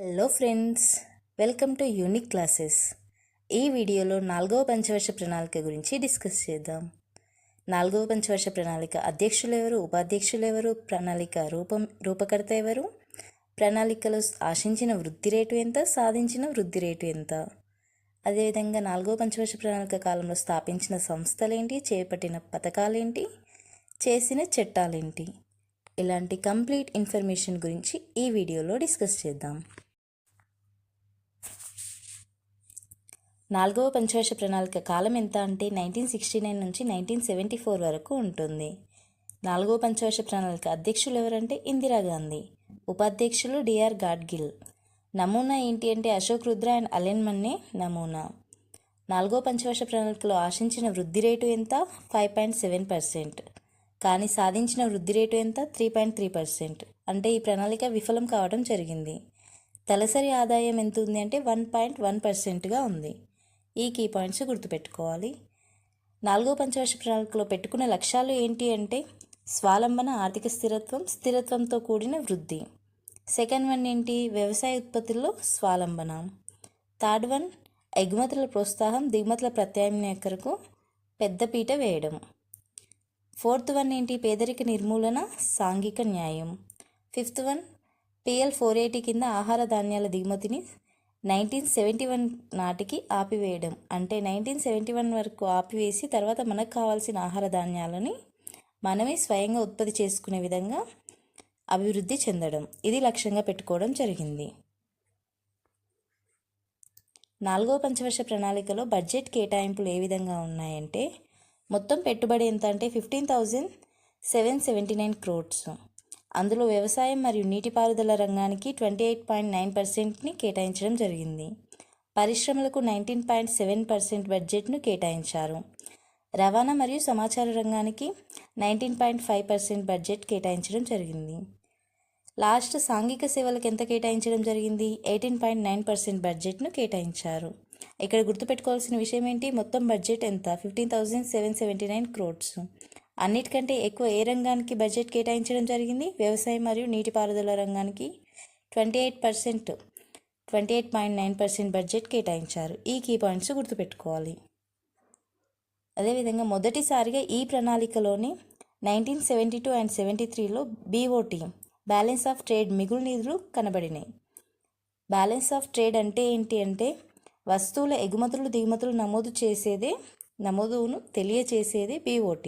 Hello friends, welcome to unique classes. ఈ వీడియోలో 4వ పంచవర్ష ప్రణాళిక గురించి డిస్కస్ చేద్దాం. 4వ పంచవర్ష ప్రణాళిక అధ్యక్షులు ఎవరు, ఉపాధ్యక్షులు ఎవరు, ప్రణాళిక రూపకర్త ఎవరు, ప్రణాళికలో ఆశించిన వృద్ధి రేటు ఎంత, సాధించిన వృద్ధి రేటు ఎంత, అదేవిధంగా 4వ పంచవర్ష ప్రణాళిక కాలంలో స్థాపించిన సంస్థలేంటి, చేపట్టిన పథకాలేంటి, చేసిన చట్టాలేంటి, ఇలాంటి కంప్లీట్ ఇన్ఫర్మేషన్ గురించి ఈ వీడియోలో డిస్కస్ చేద్దాం. 4వ పంచవర్ష ప్రణాళిక కాలం ఎంత అంటే 1969 నుంచి 1974 వరకు ఉంటుంది. 4వ పంచవర్ష ప్రణాళిక అధ్యక్షులు ఎవరంటే ఇందిరాగాంధీ, ఉపాధ్యక్షులు డిఆర్ గాడ్గిల్. నమూనా ఏంటి అంటే అశోక్ రుద్ర అండ్ అలెన్ మన్నే నమూనా. 4వ పంచవర్ష ప్రణాళికలో ఆశించిన వృద్ధి రేటు ఎంత? 5.7%. కానీ సాధించిన వృద్ధి రేటు ఎంత? 3.3%. అంటే ఈ ప్రణాళిక విఫలం కావడం జరిగింది. తలసరి ఆదాయం ఎంత ఉంది అంటే 1.1%గా ఉంది. ఈ కీ పాయింట్స్ గుర్తుపెట్టుకోవాలి. 4వ పంచవర్ష ప్రణాళికలో పెట్టుకున్న లక్ష్యాలు ఏంటి అంటే స్వావలంబన, ఆర్థిక స్థిరత్వం, స్థిరత్వంతో కూడిన వృద్ధి. సెకండ్ వన్ ఏంటి? వ్యవసాయ ఉత్పత్తుల్లో స్వావలంబన. థర్డ్ వన్ ఎగుమతుల ప్రోత్సాహం, దిగుమతుల ప్రత్యామ్నాయకరకు పెద్దపీట వేయడం. ఫోర్త్ వన్ ఏంటి? పేదరిక నిర్మూలన, సాంఘిక న్యాయం. ఫిఫ్త్ వన్ PL 480 కింద ఆహార ధాన్యాల దిగుమతిని 1971 నాటికి ఆపివేయడం. అంటే 1971 వరకు ఆపివేసి తర్వాత మనకు కావాల్సిన ఆహార ధాన్యాలని మనమే స్వయంగా ఉత్పత్తి చేసుకునే విధంగా అభివృద్ధి చెందడం, ఇది లక్ష్యంగా పెట్టుకోవడం జరిగింది. 4వ పంచవర్ష ప్రణాళికలో బడ్జెట్ కేటాయింపులు ఏ విధంగా ఉన్నాయంటే మొత్తం పెట్టుబడి ఎంత అంటే 15,779 crores. అందులో వ్యవసాయం మరియు నీటిపారుదల రంగానికి 28.9%ని కేటాయించడం జరిగింది. పరిశ్రమలకు 19.7% బడ్జెట్ను కేటాయించారు. రవాణా మరియు సమాచార రంగానికి 19.5% బడ్జెట్ కేటాయించడం జరిగింది. లాస్ట్ సాంఘిక సేవలకు ఎంత కేటాయించడం జరిగింది? 18.9% బడ్జెట్ను కేటాయించారు. ఇక్కడ గుర్తుపెట్టుకోవాల్సిన విషయం ఏంటి? మొత్తం బడ్జెట్ ఎంత? 15,779 crores. అన్నిటికంటే ఎక్కువ ఏ రంగానికి బడ్జెట్ కేటాయించడం జరిగింది? వ్యవసాయం మరియు నీటిపారుదల రంగానికి 28.9% బడ్జెట్ కేటాయించారు. ఈ కీ పాయింట్స్ గుర్తుపెట్టుకోవాలి. అదేవిధంగా మొదటిసారిగా ఈ ప్రణాళికలోని 1972 అండ్ 73లో BOT బ్యాలెన్స్ ఆఫ్ ట్రేడ్ మిగులు నిధులు కనబడినాయి. బ్యాలెన్స్ ఆఫ్ ట్రేడ్ అంటే ఏంటి అంటే వస్తువుల ఎగుమతులు దిగుమతులు నమోదును తెలియచేసేది BOT.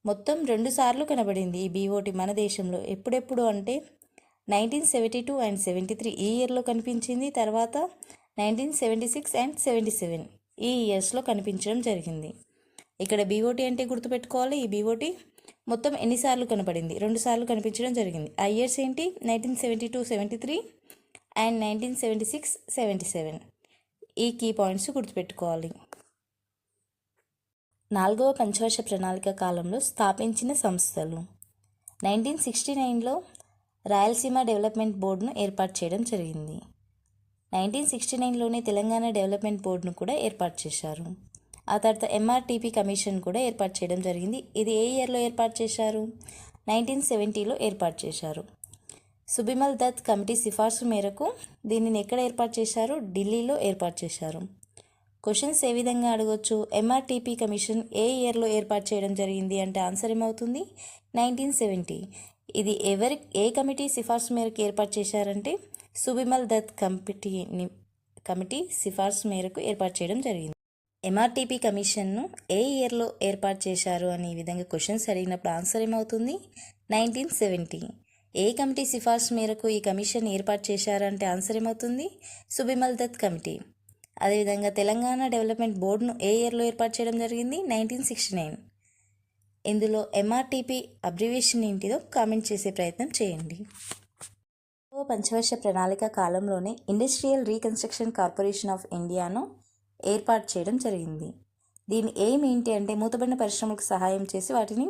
మొత్తం 2 సార్లు కనబడింది ఈ BOT మన దేశంలో. ఎప్పుడెప్పుడు అంటే 1972 అండ్ 73 ఈ ఇయర్లో కనిపించింది. తర్వాత 1976 అండ్ 77 ఈ ఇయర్స్లో కనిపించడం జరిగింది. ఇక్కడ BOT అంటే గుర్తుపెట్టుకోవాలి. ఈ BOT మొత్తం ఎన్నిసార్లు కనబడింది? 2 సార్లు కనిపించడం జరిగింది. ఆ ఇయర్స్ ఏంటి? 1972-73 అండ్ 1976-77. ఈ కీ పాయింట్స్ గుర్తుపెట్టుకోవాలి. 4వ పంచవర్ష ప్రణాళిక కాలంలో స్థాపించిన సంస్థలు. 1969లో రాయలసీమ డెవలప్మెంట్ బోర్డును ఏర్పాటు చేయడం జరిగింది. 1969లోనే తెలంగాణ డెవలప్మెంట్ బోర్డును కూడా ఏర్పాటు చేశారు. ఆ తర్వాత MRTP కమిషన్ కూడా ఏర్పాటు చేయడం జరిగింది. ఇది ఏ ఇయర్లో ఏర్పాటు చేశారు? 1970లో ఏర్పాటు చేశారు. సుబిమల్ దత్ కమిటీ సిఫార్సు మేరకు దీనిని ఎక్కడ ఏర్పాటు చేశారు? ఢిల్లీలో ఏర్పాటు చేశారు. క్వశ్చన్స్ ఏ విధంగా అడగొచ్చు? MRTP కమిషన్ ఏ ఇయర్లో ఏర్పాటు చేయడం జరిగింది అంటే ఆన్సర్ ఏమవుతుంది? 1970. ఇది ఏ కమిటీ సిఫార్సు మేరకు ఏర్పాటు చేశారంటే సుబిమల్ దత్ కమిటీ సిఫార్సు మేరకు ఏర్పాటు చేయడం జరిగింది. MRTP కమిషన్ను ఏ ఇయర్లో ఏర్పాటు చేశారు అనే విధంగా క్వశ్చన్స్ అడిగినప్పుడు ఆన్సర్ ఏమవుతుంది? 1970. ఏ కమిటీ సిఫార్సు మేరకు ఈ కమిషన్ ఏర్పాటు చేశారంటే ఆన్సర్ ఏమవుతుంది? సుబిమల్ దత్ కమిటీ. అదేవిధంగా తెలంగాణ డెవలప్మెంట్ బోర్డును ఏ ఇయర్లో ఏర్పాటు చేయడం జరిగింది? 1969. ఇందులో MRTP అబ్రివేషన్ ఏంటిదో కామెంట్ చేసే ప్రయత్నం చేయండి. పంచవర్ష ప్రణాళిక కాలంలోనే ఇండస్ట్రియల్ రీకన్స్ట్రక్షన్ కార్పొరేషన్ ఆఫ్ ఇండియాను ఏర్పాటు చేయడం జరిగింది. దీని ఎయిమ్ ఏంటి అంటే మూతబడిన పరిశ్రమలకు సహాయం చేసి వాటిని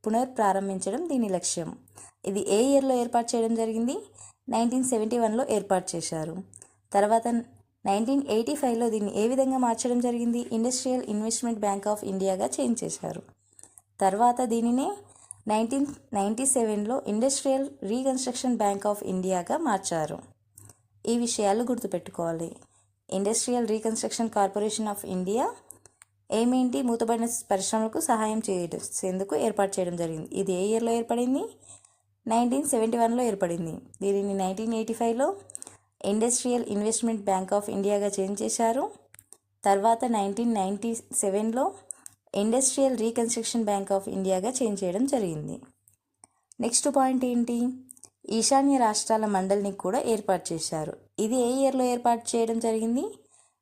పునర్ప్రారంభించడం దీని లక్ష్యం. ఇది ఏ ఇయర్లో ఏర్పాటు చేయడం జరిగింది? 1971లో ఏర్పాటు చేశారు. తర్వాత 1985లో దీన్ని ఏ విధంగా మార్చడం జరిగింది? ఇండస్ట్రియల్ ఇన్వెస్ట్మెంట్ బ్యాంక్ ఆఫ్ ఇండియాగా చేంజ్ చేశారు. తర్వాత దీనినే 1997లో ఇండస్ట్రియల్ రీకన్స్ట్రక్షన్ బ్యాంక్ ఆఫ్ ఇండియాగా మార్చారు. ఈ విషయాలు గుర్తుపెట్టుకోవాలి. Industrial reconstruction corporation of India ఏమేంటి, మూతబడిన పరిశ్రమలకు సహాయం చేసేందుకు ఏర్పాటు చేయడం జరిగింది. ఇది ఏ ఇయర్లో ఏర్పడింది? 1971లో ఏర్పడింది. దీనిని 1985లో ఇండస్ట్రియల్ ఇన్వెస్ట్మెంట్ బ్యాంక్ ఆఫ్ ఇండియాగా చేంజ్ చేశారు. తర్వాత 1997లో ఇండస్ట్రియల్ రీకన్స్ట్రక్షన్ బ్యాంక్ ఆఫ్ ఇండియాగా చేంజ్ చేయడం జరిగింది. నెక్స్ట్ పాయింట్ ఏంటి? ఈశాన్య రాష్ట్రాల మండలిని కూడా ఏర్పాటు చేశారు. ఇది ఏ ఇయర్లో ఏర్పాటు చేయడం జరిగింది?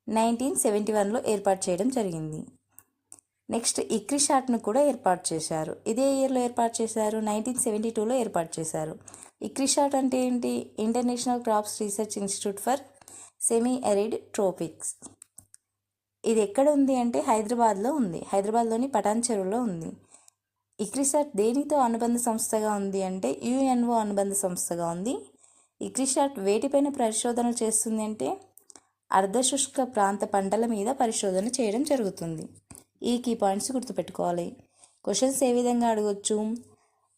1971లో ఏర్పాటు చేయడం జరిగింది. నెక్స్ట్ ఇక్రిషాట్ను కూడా ఏర్పాటు చేశారు. ఇదే ఇయర్లో ఏర్పాటు చేశారు, 1972లో ఏర్పాటు చేశారు. ఇక్రిషాట్ అంటే ఏంటి? International crops research institute for semi arid tropics. ఇది ఎక్కడ ఉంది అంటే హైదరాబాద్లో ఉంది. హైదరాబాద్లోని పటాన్ చెరువులో ఉంది. ఇక్రిసాట్ దేనితో అనుబంధ సంస్థగా ఉంది అంటే యుఎన్ఓ అనుబంధ సంస్థగా ఉంది. ఇక్రిసాట్ వేటిపైన పరిశోధనలు చేస్తుంది అంటే అర్ధశుష్క ప్రాంత పంటల మీద పరిశోధన చేయడం జరుగుతుంది. ఈ కీ పాయింట్స్ గుర్తుపెట్టుకోవాలి. క్వశ్చన్స్ ఏ విధంగా అడగొచ్చు?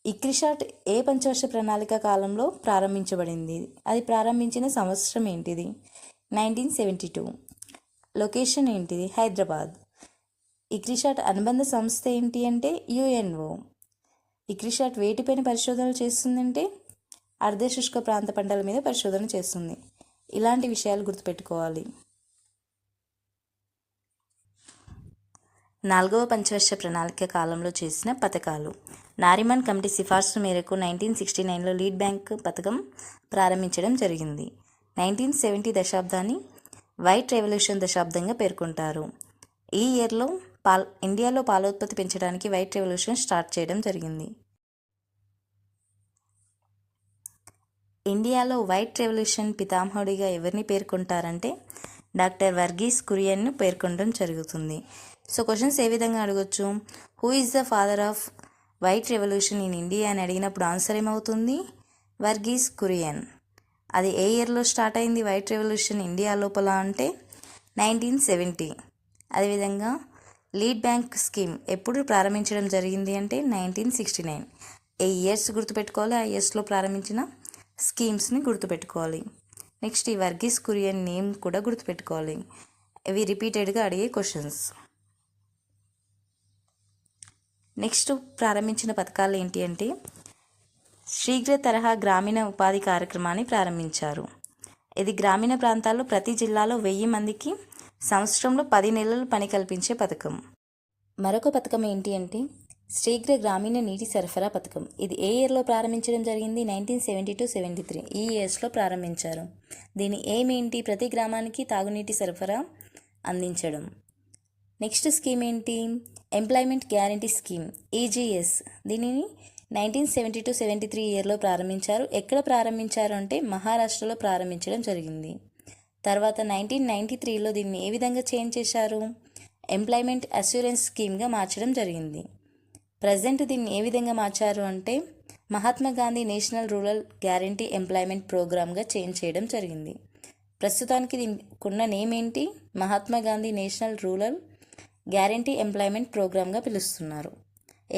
ఇక్రిసాట్ ఏ పంచవర్ష ప్రణాళిక కాలంలో ప్రారంభించబడింది? అది ప్రారంభించిన సంవత్సరం ఏంటిది? 1972. లొకేషన్ ఏంటిది? హైదరాబాద్. ఇక్రిసాట్ అనుబంధ సంస్థ ఏంటి అంటే యుఎన్ఓ. ఇక్రిసాట్ వేటిపైన పరిశోధనలు చేస్తుందంటే అర్ధశుష్క ప్రాంత పంటల మీద పరిశోధన చేస్తుంది. ఇలాంటి విషయాలు గుర్తుపెట్టుకోవాలి. 4వ పంచవర్ష ప్రణాళిక కాలంలో చేసిన పథకాలు. నారిమన్ కమిటీ సిఫార్సు మేరకు 1969లో లీడ్ బ్యాంక్ పథకం ప్రారంభించడం జరిగింది. 1970 దశాబ్దాన్ని వైట్ రెవల్యూషన్ దశాబ్దంగా పేర్కొంటారు. ఈ ఇయర్లో ఇండియాలో పాలోత్పత్తి పెంచడానికి వైట్ రెవల్యూషన్ స్టార్ట్ చేయడం జరిగింది. ఇండియాలో వైట్ రెవల్యూషన్ పితామహుడిగా ఎవరిని పేర్కొంటారంటే డాక్టర్ వర్గీస్ కురియన్ను పేర్కొనడం జరుగుతుంది. సో క్వశ్చన్స్ ఏ విధంగా అడగొచ్చు? Who is the father off white revolution in India అని అడిగినప్పుడు ఆన్సర్ ఏమవుతుంది? వర్గీస్ కురియన్. అది ఏ ఇయర్లో స్టార్ట్ అయింది వైట్ రెవల్యూషన్ ఇండియా లోపల అంటే 1970. అదేవిధంగా లీడ్ బ్యాంక్ స్కీమ్ ఎప్పుడు ప్రారంభించడం జరిగింది అంటే 1969. ఏ ఇయర్స్ గుర్తుపెట్టుకోవాలి, ఆ ఇయర్స్లో ప్రారంభించిన స్కీమ్స్ని గుర్తుపెట్టుకోవాలి. నెక్స్ట్ ఈ వర్గీస్ కురియన్ నేమ్ కూడా గుర్తుపెట్టుకోవాలి. ఇవి రిపీటెడ్గా అడిగే క్వశ్చన్స్. నెక్స్ట్ ప్రారంభించిన పథకాలు ఏంటి అంటే శీఘ్ర తరహా గ్రామీణ ఉపాధి కార్యక్రమాన్ని ప్రారంభించారు. ఇది గ్రామీణ ప్రాంతాల్లో ప్రతి జిల్లాలో 1000 మందికి సంవత్సరంలో 10 నెలలు పని కల్పించే పథకం. మరొక పథకం ఏంటి అంటే శీఘ్ర గ్రామీణ నీటి సరఫరా పథకం. ఇది ఏ ఇయర్లో ప్రారంభించడం జరిగింది? 1970-73 ఈ ఇయర్స్లో ప్రారంభించారు. దీని ఎయిమ్ ఏంటి? ప్రతి గ్రామానికి తాగునీటి సరఫరా అందించడం. నెక్స్ట్ స్కీమ్ ఏంటి? Employment guarantee scheme EGS. దీనిని 1970-73 ఇయర్లో ప్రారంభించారు. ఎక్కడ ప్రారంభించారు అంటే మహారాష్ట్రలో ప్రారంభించడం జరిగింది. తర్వాత 1993లో దీన్ని ఏ విధంగా చేంజ్ చేశారు? ఎంప్లాయ్మెంట్ అష్యూరెన్స్ స్కీమ్గా మార్చడం జరిగింది. ప్రజెంట్ దీన్ని ఏ విధంగా మార్చారు అంటే Mahatma Gandhi national rural guarantee employment ప్రోగ్రామ్గా చేంజ్ చేయడం జరిగింది. ప్రస్తుతానికి దీనికున్న నేమ్ ఏంటి? Mahatma Gandhi national rural guarantee employment ప్రోగ్రామ్గా పిలుస్తున్నారు.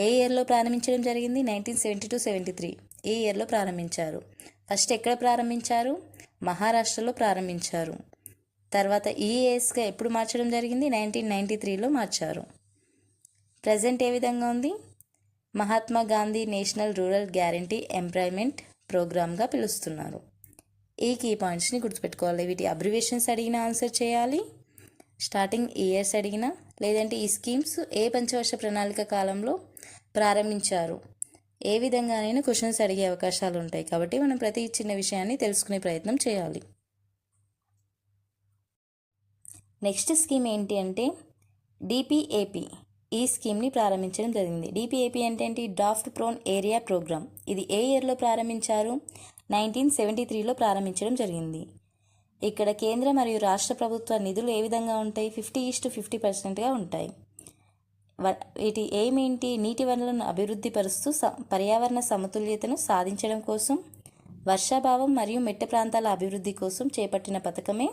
ఏ ఇయర్లో ప్రారంభించడం జరిగింది? 1970-73 ఈ ఇయర్లో ప్రారంభించారు. ఫస్ట్ ఎక్కడ ప్రారంభించారు? మహారాష్ట్రలో ప్రారంభించారు. తర్వాత ఈఏఎస్గా ఎప్పుడు మార్చడం జరిగింది? 1993లో మార్చారు. ప్రజెంట్ ఏ విధంగా ఉంది? Mahatma Gandhi national rural guarantee employment ప్రోగ్రామ్గా పిలుస్తున్నారు. ఈ కీ పాయింట్స్ని గుర్తుపెట్టుకోవాలి. వీటి అబ్రివేషన్స్ అడిగినా ఆన్సర్ చేయాలి. స్టార్టింగ్ ఇయర్స్ అడిగినా, లేదంటే ఈ స్కీమ్స్ ఏ పంచవర్ష ప్రణాళిక కాలంలో ప్రారంభించారు, ఏ విధంగానైనా క్వశ్చన్స్ అడిగే అవకాశాలు ఉంటాయి. కాబట్టి మనం ప్రతి చిన్న విషయాన్ని తెలుసుకునే ప్రయత్నం చేయాలి. నెక్స్ట్ స్కీమ్ ఏంటి అంటే డిపిఏపి. ఈ స్కీమ్ని ప్రారంభించడం జరిగింది. డిపిఏపి అంటే ఏంటి? Drought prone area programme. ఇది ఏ ఇయర్లో ప్రారంభించారు? 1973లో ప్రారంభించడం జరిగింది. ఇక్కడ కేంద్ర మరియు రాష్ట్ర ప్రభుత్వ నిధులు ఏ విధంగా ఉంటాయి? 50:50% ఉంటాయి. వీటి ఎయిమ్ ఏంటి? నీటి వనరులను అభివృద్ధి పరుస్తూ పర్యావరణ సమతుల్యతను సాధించడం కోసం, వర్షాభావం మరియు మెట్ట ప్రాంతాల అభివృద్ధి కోసం చేపట్టిన పథకమే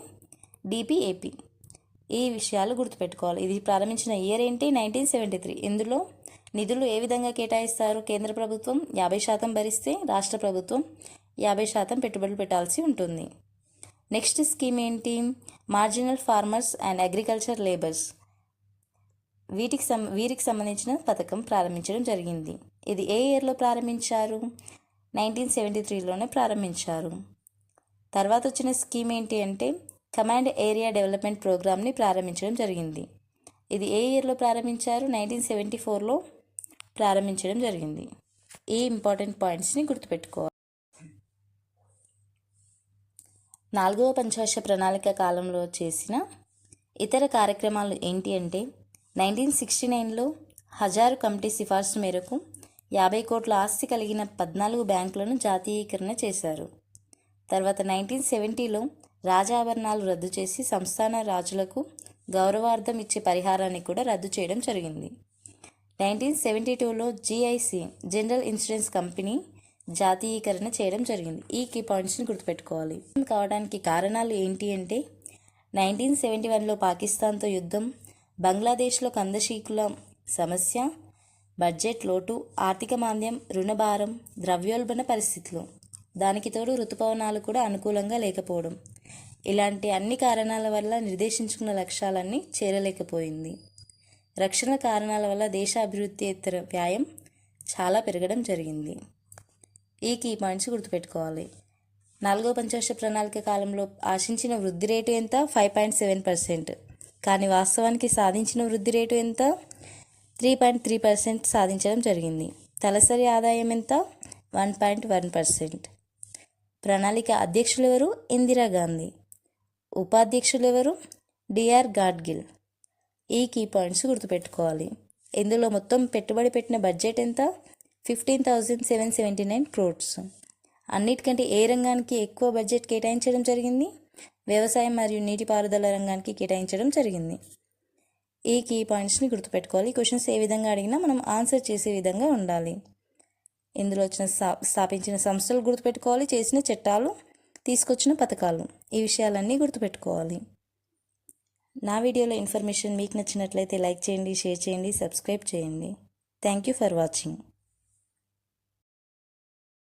డిపిఏపి. ఈ విషయాలు గుర్తుపెట్టుకోవాలి. ఇది ప్రారంభించిన ఇయర్ ఏంటి? 1973. ఇందులో నిధులు ఏ విధంగా కేటాయిస్తారు? కేంద్ర ప్రభుత్వం 50% భరిస్తే రాష్ట్ర ప్రభుత్వం 50% పెట్టుబడులు పెట్టాల్సి ఉంటుంది. నెక్స్ట్ స్కీమ్ ఏంటి? Marginal farmers and agriculture labours. వీరికి సంబంధించిన పథకం ప్రారంభించడం జరిగింది. ఇది ఏ ఇయర్లో ప్రారంభించారు? 1973లోనే ప్రారంభించారు. తర్వాత వచ్చిన స్కీమ్ ఏంటి అంటే కమాండ్ ఏరియా డెవలప్మెంట్ ప్రోగ్రామ్ని ప్రారంభించడం జరిగింది. ఇది ఏ ఇయర్లో ప్రారంభించారు? 1974లో ప్రారంభించడం జరిగింది. ఈ ఇంపార్టెంట్ పాయింట్స్ని గుర్తుపెట్టుకోవాలి. 4వ పంచవర్ష ప్రణాళిక కాలంలో చేసిన ఇతర కార్యక్రమాలు ఏంటి అంటే 1969లో హజారు కమిటీ సిఫార్సు మేరకు 50 కోట్ల ఆస్తి కలిగిన 14 బ్యాంకులను జాతీయీకరణ చేశారు. తర్వాత 1970లో రాజాభరణాలు రద్దు చేసి సంస్థాన రాజులకు గౌరవార్థం ఇచ్చే పరిహారాన్ని కూడా రద్దు చేయడం జరిగింది. 1972లో GIC జనరల్ ఇన్సూరెన్స్ కంపెనీ జాతీయీకరణ చేయడం జరిగింది. ఈ కీ పాయింట్స్ని గుర్తుపెట్టుకోవాలి. కావడానికి కారణాలు ఏంటి అంటే 1971లో పాకిస్తాన్తో యుద్ధం, బంగ్లాదేశ్లో కందశీకుల సమస్య, బడ్జెట్ లోటు, ఆర్థిక మాంద్యం, రుణభారం, ద్రవ్యోల్బణ పరిస్థితులు, దానికి తోడు ఋతుపవనాలు కూడా అనుకూలంగా లేకపోవడం, ఇలాంటి అన్ని కారణాల వల్ల నిర్దేశించుకున్న లక్ష్యాలన్నీ చేరలేకపోయింది. రక్షణ కారణాల వల్ల దేశ అభివృద్ధియేతర వ్యయం చాలా పెరగడం జరిగింది. ఈ కీ పాయింట్స్ గుర్తుపెట్టుకోవాలి. 4వ పంచవర్ష ప్రణాళిక కాలంలో ఆశించిన వృద్ధి రేటు ఎంత? 5.7%. కానీ వాస్తవానికి సాధించిన వృద్ధి రేటు ఎంత? 3.3% సాధించడం జరిగింది. తలసరి ఆదాయం ఎంత? 1.1%. ప్రణాళిక అధ్యక్షులు ఎవరు? ఇందిరాగాంధీ. ఉపాధ్యక్షులు ఎవరు? DR గాడ్గిల్. ఈ కీ పాయింట్స్ గుర్తుపెట్టుకోవాలి. ఇందులో మొత్తం పెట్టుబడి పెట్టిన బడ్జెట్ ఎంత? 15,779 crores. అన్నిటికంటే ఏ రంగానికి ఎక్కువ బడ్జెట్ కేటాయించడం జరిగింది? వ్యవసాయం మరియు నీటిపారుదల రంగానికి కేటాయించడం జరిగింది. ఈ కీ పాయింట్స్ని గుర్తుపెట్టుకోవాలి. క్వశ్చన్స్ ఏ విధంగా అడిగినా మనం ఆన్సర్ చేసే విధంగా ఉండాలి. ఇందులో వచ్చిన స్థాపించిన సంస్థలు గుర్తుపెట్టుకోవాలి, చేసిన చట్టాలు, తీసుకొచ్చిన పథకాలు, ఈ విషయాలన్నీ గుర్తుపెట్టుకోవాలి. నా వీడియోలో ఇన్ఫర్మేషన్ మీకు నచ్చినట్లయితే లైక్ చేయండి, షేర్ చేయండి, సబ్స్క్రైబ్ చేయండి. Thank you for watching.